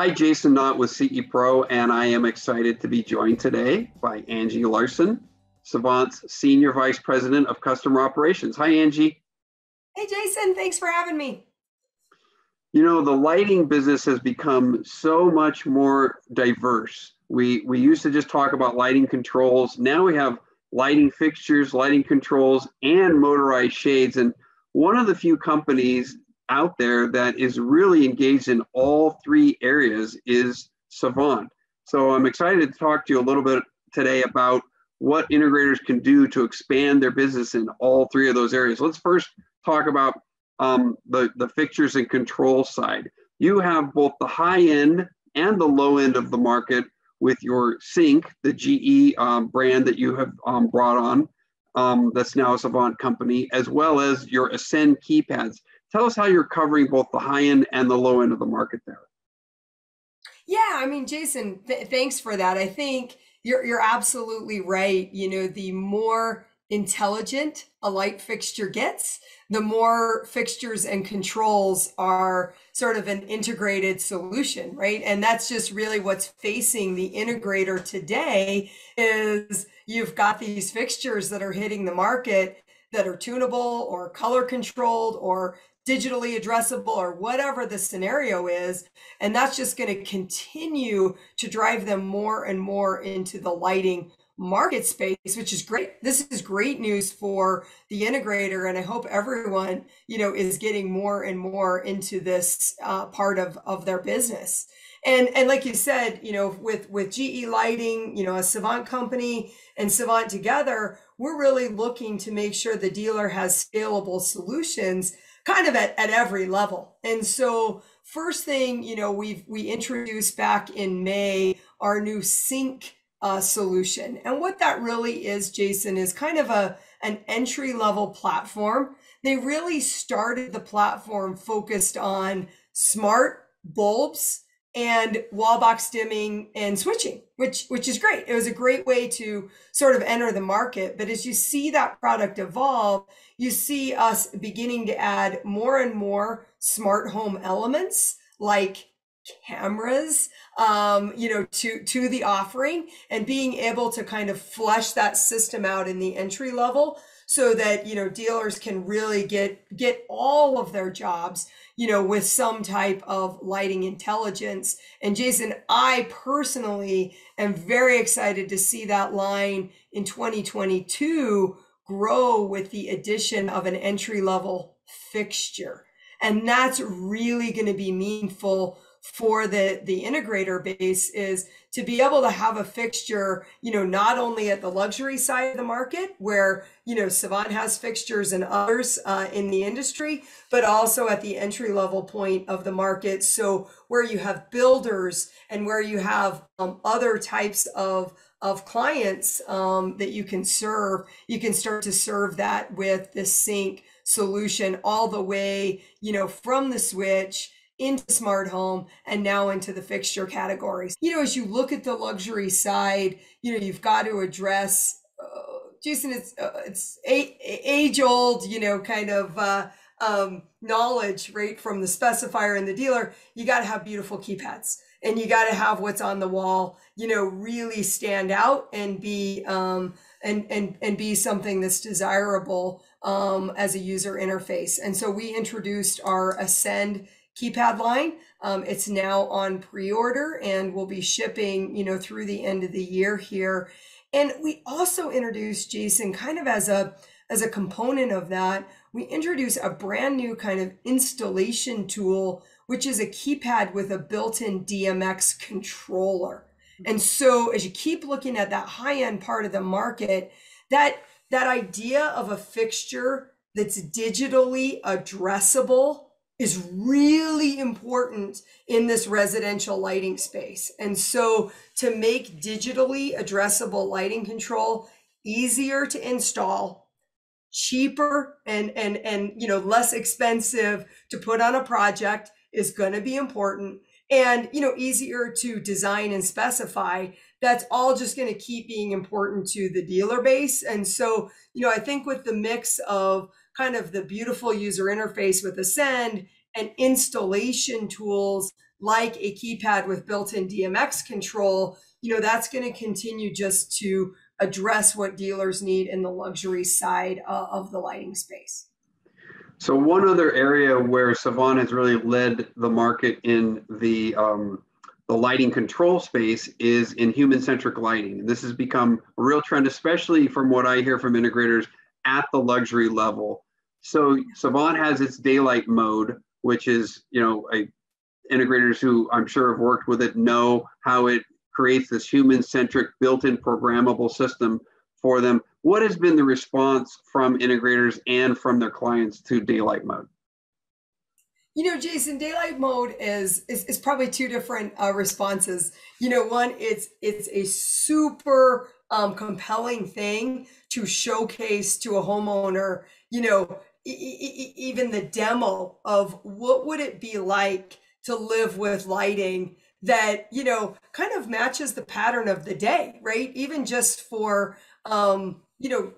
Hi, Jason Knott with CE Pro, and I am excited to be joined today by Angie Larson, Savant's Senior Vice President of Customer Operations. Hi, Angie. Hey, Jason, thanks for having me. You know, the lighting business has become so much more diverse. We used to just talk about lighting controls. Now we have lighting fixtures, lighting controls, and motorized shades. And one of the few companies out there that is really engaged in all three areas is Savant. So I'm excited to talk to you a little bit today about what integrators can do to expand their business in all three of those areas. Let's first talk about the fixtures and control side. You have both the high end and the low end of the market with your Cync, the GE brand that you have brought on, that's now a Savant company, as well as your Ascend keypads. Tell us how you're covering both the high end and the low end of the market there. Yeah, I mean, Jason, thanks for that. I think you're absolutely right. You know, the more intelligent a light fixture gets, the more fixtures and controls are sort of an integrated solution, right? And that's just really what's facing the integrator today is you've got these fixtures that are hitting the market that are tunable or color controlled or digitally addressable or whatever the scenario is. And that's just going to continue to drive them more and more into the lighting market space, which is great. This is great news for the integrator. And I hope everyone, is getting more and more into this part of their business. And like you said, with GE Lighting, a Savant company and Savant together, we're really looking to make sure the dealer has scalable solutions kind of at every level. And so first thing, we introduced back in May our new Cync solution. And what that really is, Jason, is kind of an entry-level platform. They really started the platform focused on smart bulbs and wall box dimming and switching, which is great. It was a great way to sort of enter the market. But as you see that product evolve, you see us beginning to add more and more smart home elements like cameras, to the offering, and being able to kind of flesh that system out in the entry level so that, dealers can really get all of their jobs, with some type of lighting intelligence. And Jason, I personally am very excited to see that line in 2022 grow with the addition of an entry level fixture. And that's really going to be meaningful for the integrator base, is to be able to have a fixture, not only at the luxury side of the market where, Savant has fixtures and others in the industry, but also at the entry level point of the market. So where you have builders and where you have other types of clients that you can serve, you can start to serve that with the Cync solution all the way, from the switch into smart home and now into the fixture categories. As you look at the luxury side, you've got to address, Jason, it's age old, kind of knowledge, right, from the specifier and the dealer. You got to have beautiful keypads, and you got to have what's on the wall, really stand out and be and be something that's desirable as a user interface. And so we introduced our Ascend keypad line. It's now on pre-order and will be shipping, through the end of the year here. And we also introduced, Jason, kind of as a component of that, we introduced a brand new kind of installation tool, which is a keypad with a built-in DMX controller. And so as you keep looking at that high-end part of the market, that idea of a fixture that's digitally addressable is really important in this residential lighting space. And so to make digitally addressable lighting control easier to install, cheaper and less expensive to put on a project is going to be important, and easier to design and specify. That's all just going to keep being important to the dealer base. And so I think with the mix of kind of the beautiful user interface with Ascend and installation tools like a keypad with built-in DMX control, that's going to continue just to address what dealers need in the luxury side of the lighting space. So one other area where Savant has really led the market in the lighting control space is in human-centric lighting. This has become a real trend, especially from what I hear from integrators at the luxury level. So Savant has its daylight mode, which is, integrators who I'm sure have worked with it know how it creates this human-centric built-in programmable system for them. What has been the response from integrators and from their clients to daylight mode? Jason, daylight mode is probably two different responses. One, it's a super compelling thing to showcase to a homeowner, even the demo of what would it be like to live with lighting that, kind of matches the pattern of the day, right? Even just for,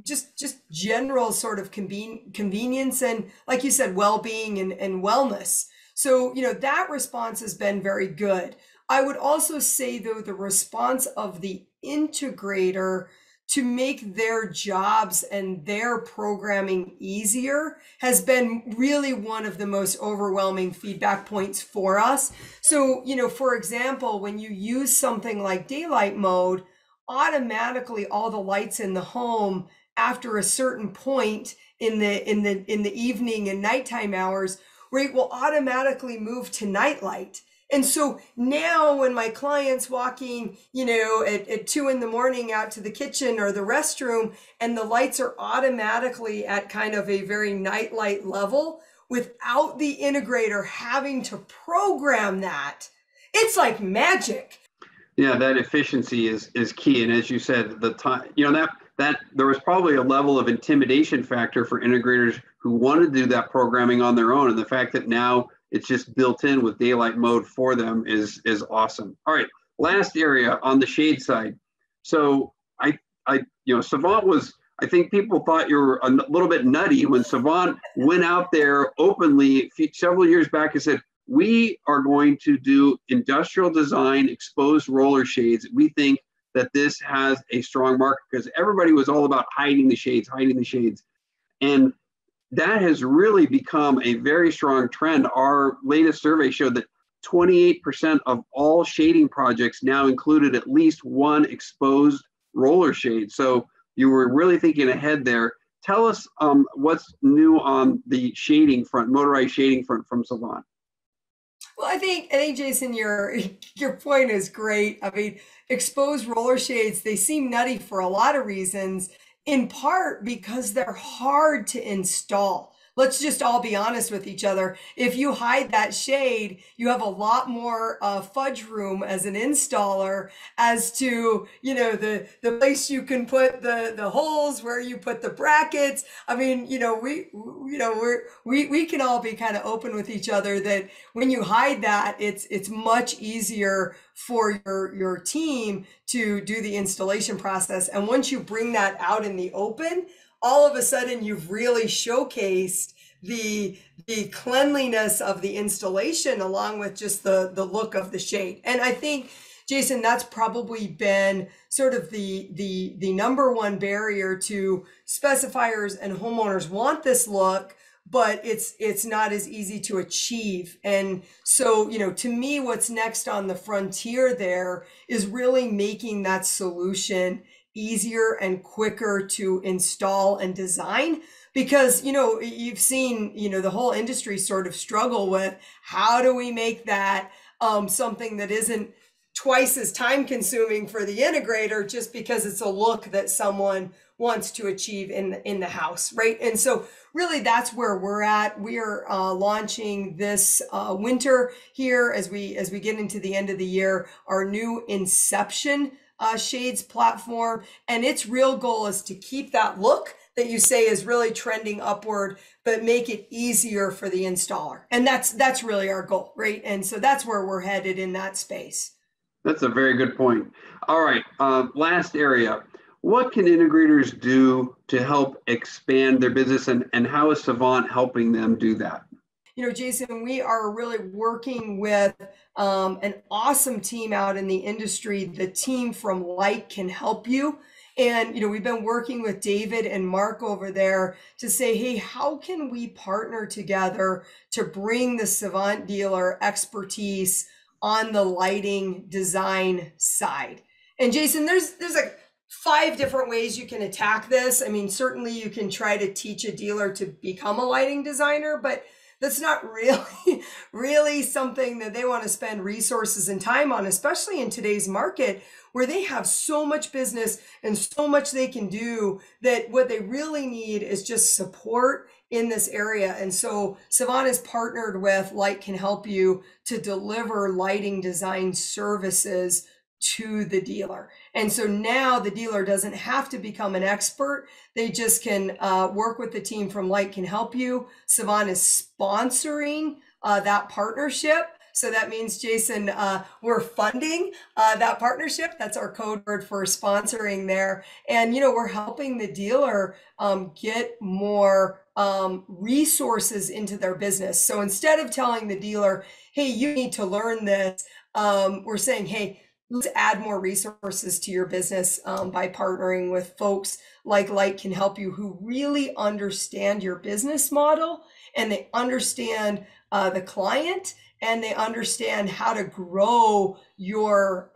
just general sort of convenience and, like you said, well-being and wellness. So, that response has been very good. I would also say, though, the response of the integrator to make their jobs and their programming easier has been really one of the most overwhelming feedback points for us. So, for example, when you use something like daylight mode, automatically all the lights in the home after a certain point in the evening and nighttime hours, right, will automatically move to night light. And so now when my client's walking, at 2 a.m. out to the kitchen or the restroom, and the lights are automatically at kind of a very nightlight level without the integrator having to program that, it's like magic. Yeah, that efficiency is key. And as you said, the time, that there was probably a level of intimidation factor for integrators who wanted to do that programming on their own. And the fact that now it's just built in with daylight mode for them is awesome. All right, last area on the shade side. So Savant was, I think people thought you were a little bit nutty when Savant went out there openly several years back and said, we are going to do industrial design exposed roller shades. We think that this has a strong market because everybody was all about hiding the shades. And that has really become a very strong trend. Our latest survey showed that 28% of all shading projects now included at least one exposed roller shade. So you were really thinking ahead there. Tell us what's new on the shading front, motorized shading front from Savant. Well, I think Jason, your point is great. I mean, exposed roller shades, they seem nutty for a lot of reasons, in part because they're hard to install. Let's just all be honest with each other. If you hide that shade, you have a lot more fudge room as an installer as to, the place you can put the holes, where you put the brackets. I mean, we can all be kind of open with each other that when you hide that, it's much easier for your team to do the installation process. And once you bring that out in the open, all of a sudden you've really showcased the cleanliness of the installation along with just the look of the shade. And I think, Jason, that's probably been sort of the number one barrier to specifiers and homeowners want this look, but it's not as easy to achieve. And so, to me, what's next on the frontier there is really making that solution easier and quicker to install and design. Because, you've seen, the whole industry sort of struggle with how do we make that something that isn't twice as time consuming for the integrator just because it's a look that someone wants to achieve in the house, right? And so really that's where we're at. We are launching this winter here as we get into the end of the year, our new Inception shades platform. And its real goal is to keep that look that you say is really trending upward, but make it easier for the installer. And that's really our goal, right? And so that's where we're headed in that space. That's a very good point. All right, last area. What can integrators do to help expand their business, and how is Savant helping them do that? Jason, we are really working with an awesome team out in the industry. The team from Light Can Help You. And, we've been working with David and Mark over there to say, hey, how can we partner together to bring the Savant dealer expertise on the lighting design side? And Jason, there's like 5 different ways you can attack this. I mean, certainly you can try to teach a dealer to become a lighting designer, but that's not really something that they want to spend resources and time on, especially in today's market where they have so much business and so much they can do, that what they really need is just support in this area. And so Savant is partnered with Light Can Help You to deliver lighting design services to the dealer. And so now the dealer doesn't have to become an expert. They just can work with the team from Light Can Help You. Savant is sponsoring that partnership. So that means, Jason, we're funding that partnership. That's our code word for sponsoring there. And, we're helping the dealer get more resources into their business. So instead of telling the dealer, hey, you need to learn this, we're saying, hey, let's add more resources to your business by partnering with folks like Light Can Help You, who really understand your business model, and they understand the client, and they understand how to grow your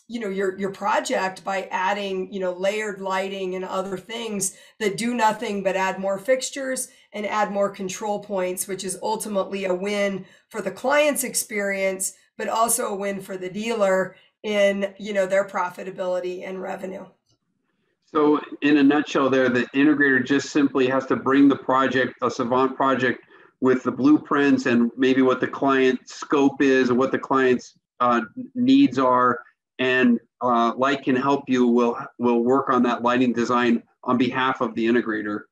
your project by adding layered lighting and other things that do nothing but add more fixtures and add more control points, which is ultimately a win for the client's experience, but also a win for the dealer in their profitability and revenue. So in a nutshell there, the integrator just simply has to bring the project, a Savant project, with the blueprints and maybe what the client scope is and what the client's needs are, and Light Can Help You will work on that lighting design on behalf of the integrator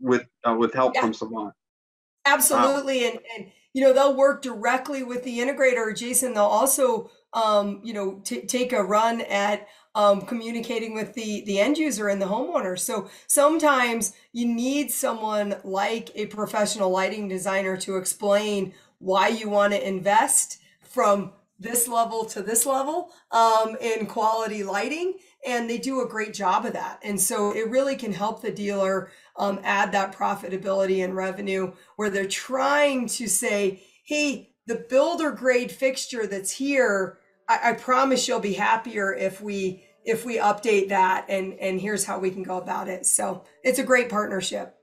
with help from Savant. Absolutely. And they'll work directly with the integrator. Jason, they'll also take a run at communicating with the end user and the homeowner. So sometimes you need someone like a professional lighting designer to explain why you want to invest from this level to this level in quality lighting. And they do a great job of that. And so it really can help the dealer add that profitability and revenue, where they're trying to say, hey, the builder grade fixture that's here, I promise you'll be happier if we update that, and here's how we can go about it. So it's a great partnership.